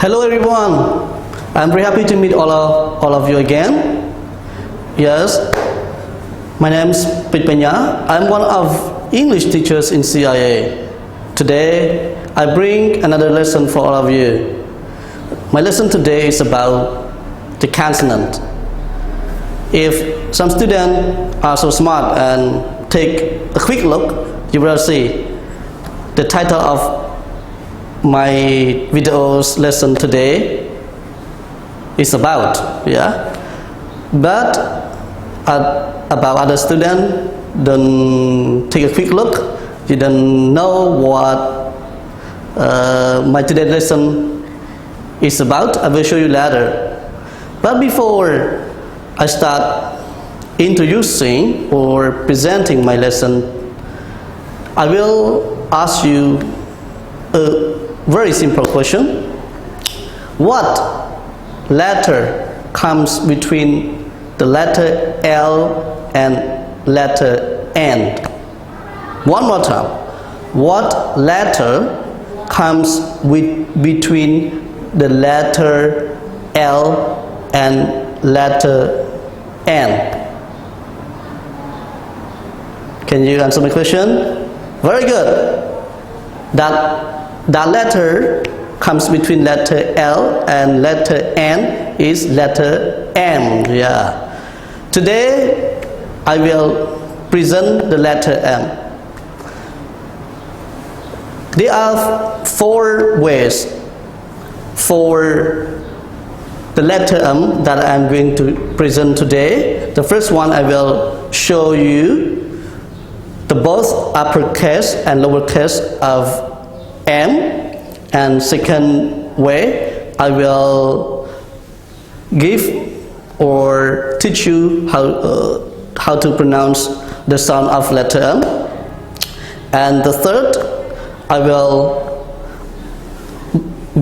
Hello everyone, I'm very happy to meet all of you again. Yes, my name is Pitpanya. I'm one of English teachers in CIA. Today, I bring another lesson for all of you. My lesson today is about the consonant. If some students are so smart and take a quick look, you will see the title of my video's lesson today is about, but about other students, don't take a quick look, you don't know what my today's lesson is about. I will show you later. But before I start introducing or presenting my lesson, I will ask you a very simple question. What letter comes between the letter L and letter N? One more time. What letter comes between the letter L and letter N? Can you answer my question? Very good. That letter comes between letter L and letter N is letter M. Today I will present the letter M. There are 4 ways for the letter M that I am going to present today. The first one, I will show you the both uppercase and lowercase of M, and second way, I will give or teach you how to pronounce the sound of letter M, and the third, I will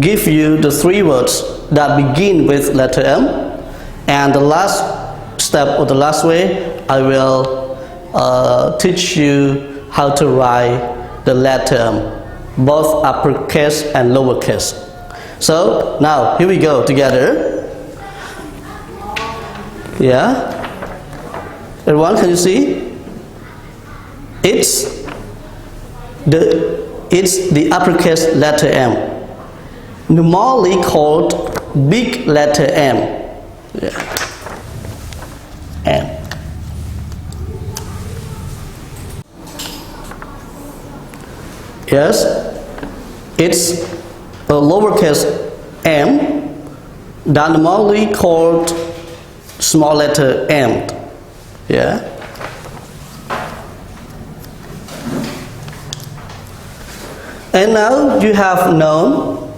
give you the 3 words that begin with letter M, and the last step or the last way, I will teach you how to write the letter M, both uppercase and lowercase. So now here we go together. Everyone, can you see? It's the uppercase letter M, normally called big letter M. M. Yes, it's a lowercase m that normally called small letter m. And now you have known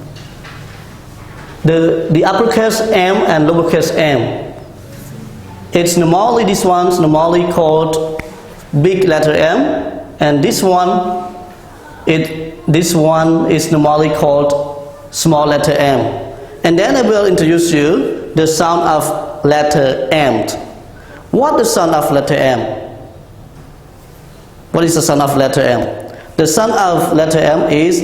the uppercase M and lowercase m. It's normally, this one's normally called big letter M, and this one is normally called small letter m. And then I will introduce you the sound of letter M. What is the sound of letter M? What is the sound of letter M? The sound of letter M is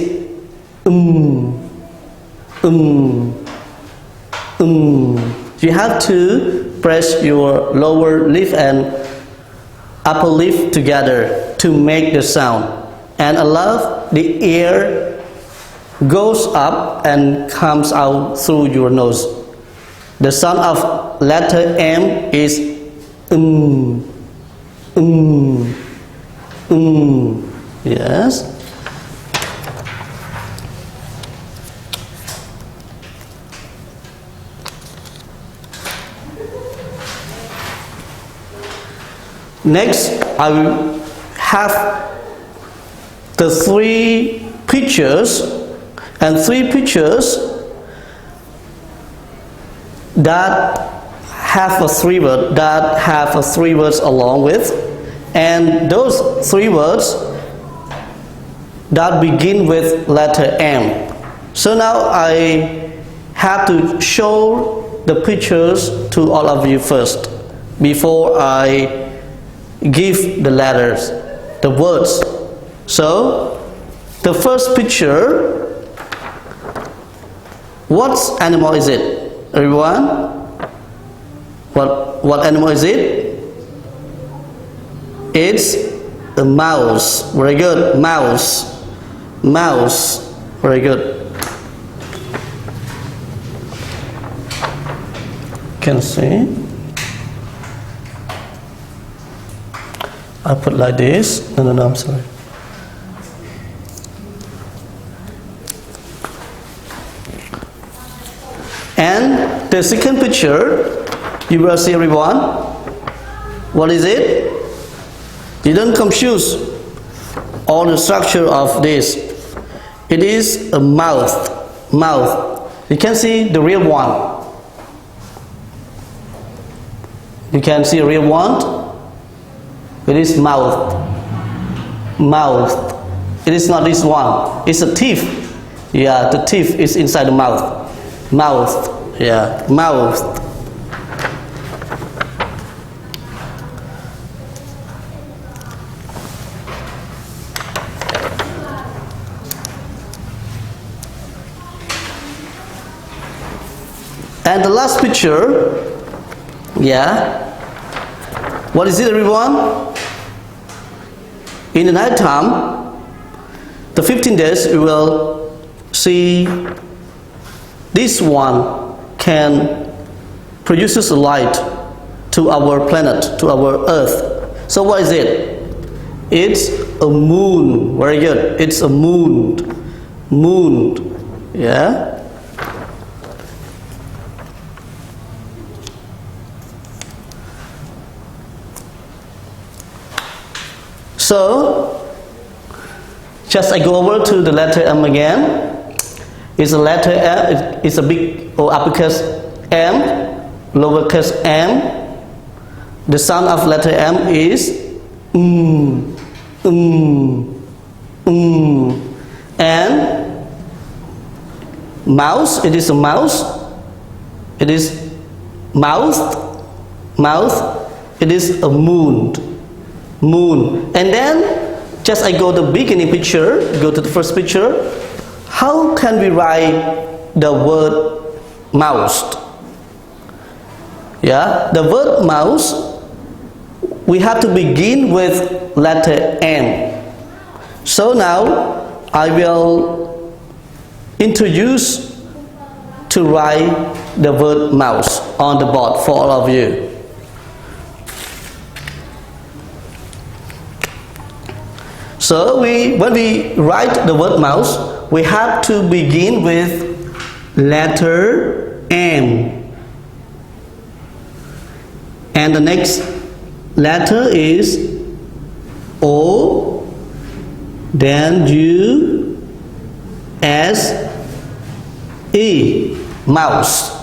You have to press your lower lip and upper lip together to make the sound, and allow the air goes up and comes out through your nose. The sound of letter M is Yes. Next, I will have the 3 pictures, and 3 pictures that have a 3 words along with, and those 3 words that begin with letter M. So now I have to show the pictures to all of you first before I give the letters, the words. So the first picture What animal is it? Everyone? What animal is it? It's a mouse. Very good. Mouse. Mouse. Very good. Can see. I put like this. No, I'm sorry. And the second picture, you will see everyone. What is it? You don't confuse all the structure of this. It is a mouth. Mouth. You can see the real one. You can see a real one. It is mouth. Mouth. It is not this one. It's a teeth. Yeah, the teeth is inside the mouth. Mouth. Yeah, mouth. And the last picture, yeah. What is it, everyone? In the night time, the 15 days, we will see this one can produces light to our planet, to our Earth. So what is it? It's a moon. Very good. It's a moon. Moon. Yeah. So, just I go over to the letter M again. It's a letter M, it's a big or uppercase M, lowercase m. The sound of letter M is And mouse, it is a mouse. It is mouth, mouth. It is a moon. Moon. And then just I go to the beginning picture, go to the first picture. How can we write the word mouse? Yeah, the word mouse, we have to begin with letter M. So now I will introduce to write the word mouse on the board for all of you. So when we write the word mouse, we have to begin with letter M. And the next letter is O, then U, S, E, mouse.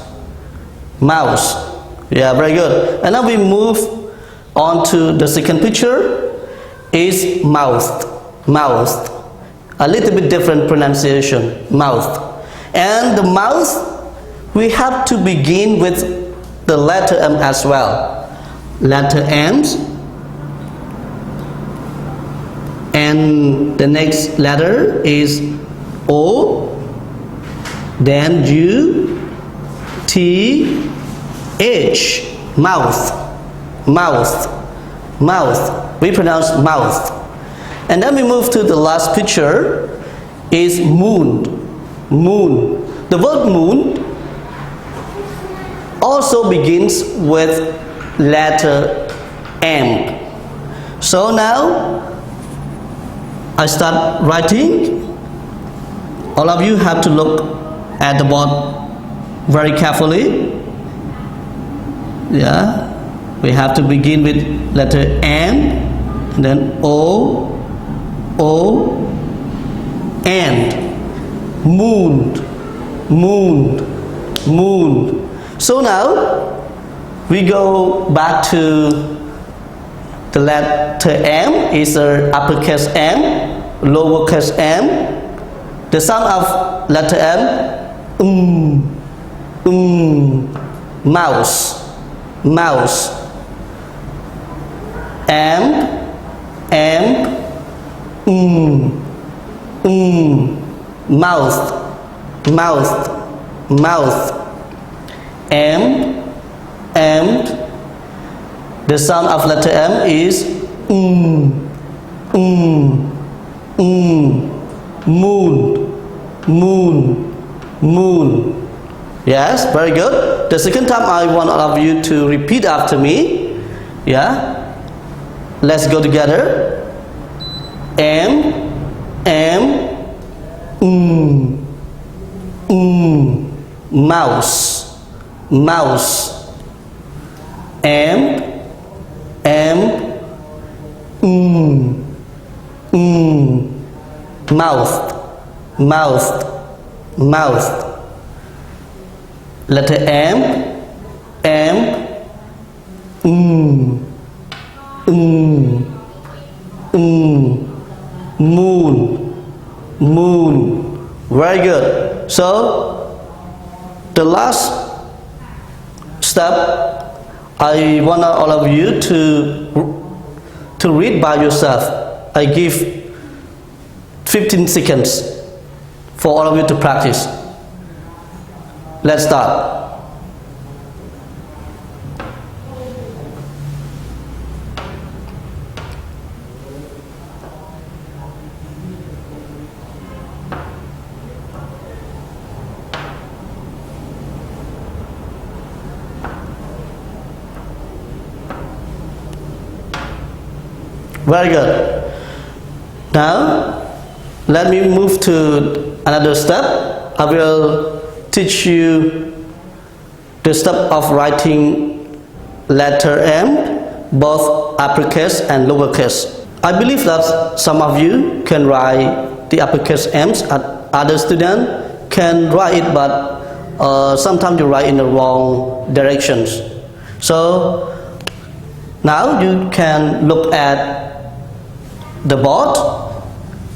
Mouse. Yeah, very good. And now we move on to the second picture. Is mouth. Mouth. A little bit different pronunciation. Mouth. And the mouth, we have to begin with the letter M as well. Letter M. And the next letter is O, then U, T, H. Mouth. Mouth. Mouth. We pronounce mouth. And then we move to the last picture. Is moon. Moon. The word moon also begins with letter M. So now I start writing. All of you have to look at the board very carefully. Yeah. We have to begin with letter M, then O, and moon, moon, moon. So now we go back to the letter M. Is a uppercase M, lowercase m. The sound of letter M, mouse, mouse. Mouth, mouth, mouth. M. The sound of letter M is moon. Yes, very good. The second time I want all of you to repeat after me. Yeah. Let's go together. Mouse. Mouth. Letter moon. Very good. So the last step, I want all of you to read by yourself. I give 15 seconds for all of you to practice. Let's start. Very good. Now, let me move to another step. I will teach you the step of writing letter M, both uppercase and lowercase. I believe that some of you can write the uppercase M's, and other students can write it, but sometimes you write in the wrong directions. So now you can look at the board,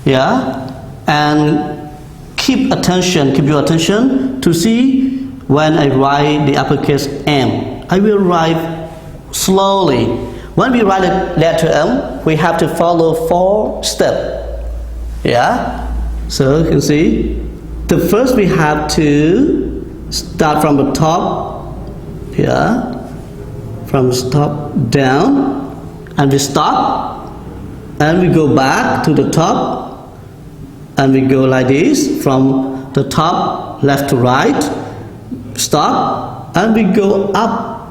and keep your attention to see when I write the uppercase M. I will write slowly. When we write the letter M, we have to follow 4 steps. So you can see, the first we have to start from the top, from the top down, and we stop. And we go back to the top, and we go like this from the top left to right, stop, and we go up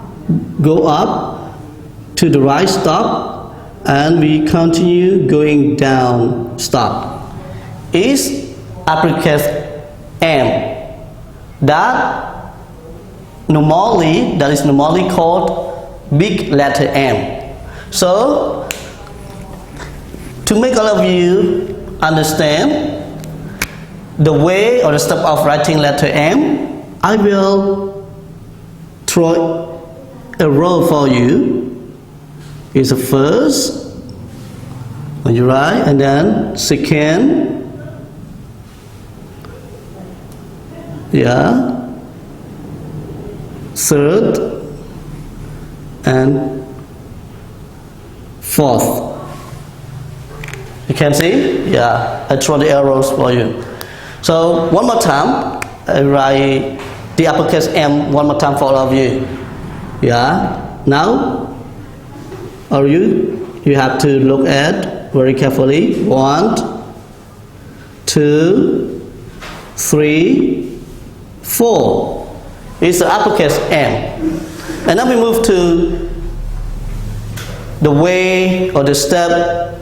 to the right, stop, and we continue going down, stop. Is uppercase M. That is normally called big letter M. So to make all of you understand the way or the step of writing letter M, I will throw a row for you. It's the first when you write, and then second, third, and fourth. You can see? I throw the arrows for you. So one more time, I write the uppercase M one more time for all of you. Now, you have to look at very carefully. 1, 2, 3, 4. It's the uppercase M. And now we move to the way or the step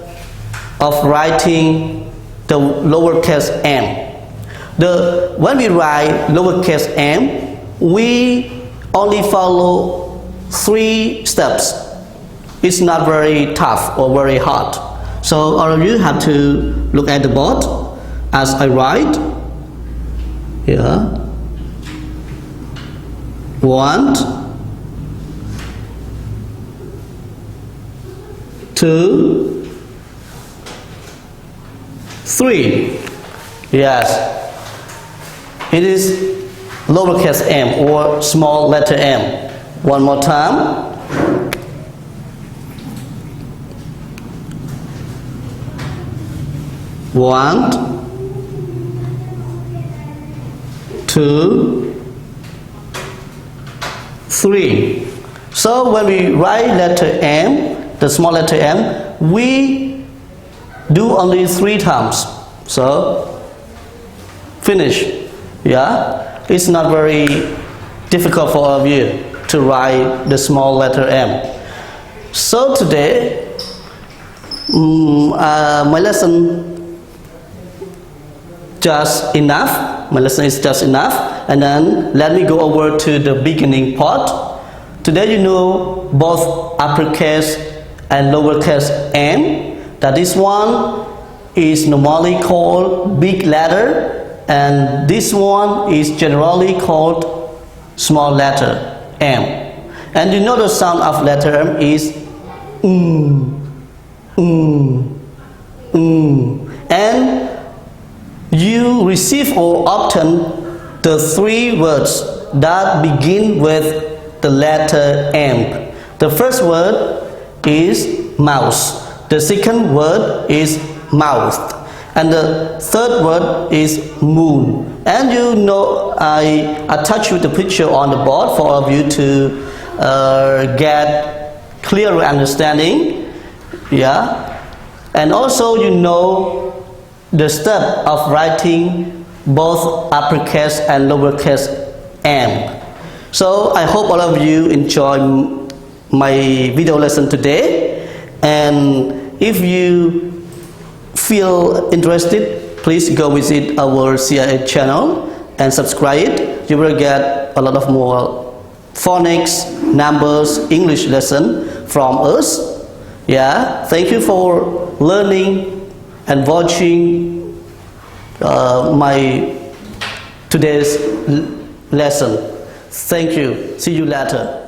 of writing the lowercase m. When we write lowercase m, we only follow 3 steps. It's not very tough or very hard. So all of you have to look at the board as I write. 1, 2, 3. Yes, it is lowercase m or small letter m. One more time. 1, 2, 3. So when we write letter M, the small letter M, we do only 3 times. So finish. Yeah, it's not very difficult for all of you to write the small letter M. So today, my lesson just enough. My lesson is just enough, and then let me go over to the beginning part. Today you know both uppercase and lowercase m. That this one is normally called big letter, and this one is generally called small letter m. And you know the sound of letter m is and you receive or often the 3 words that begin with the letter M. The first word is mouse, the second word is mouth, and the third word is moon. And you know I attach with the picture on the board for all of you to get clearer understanding. Yeah, and also you know the step of writing both uppercase and lowercase m. So I hope all of you enjoy my video lesson today, and if you feel interested, please go visit our CIA channel and subscribe it. You will get a lot of more phonics, numbers, English lesson from us. Yeah, thank you for learning and watching my today's lesson. Thank you. See you later.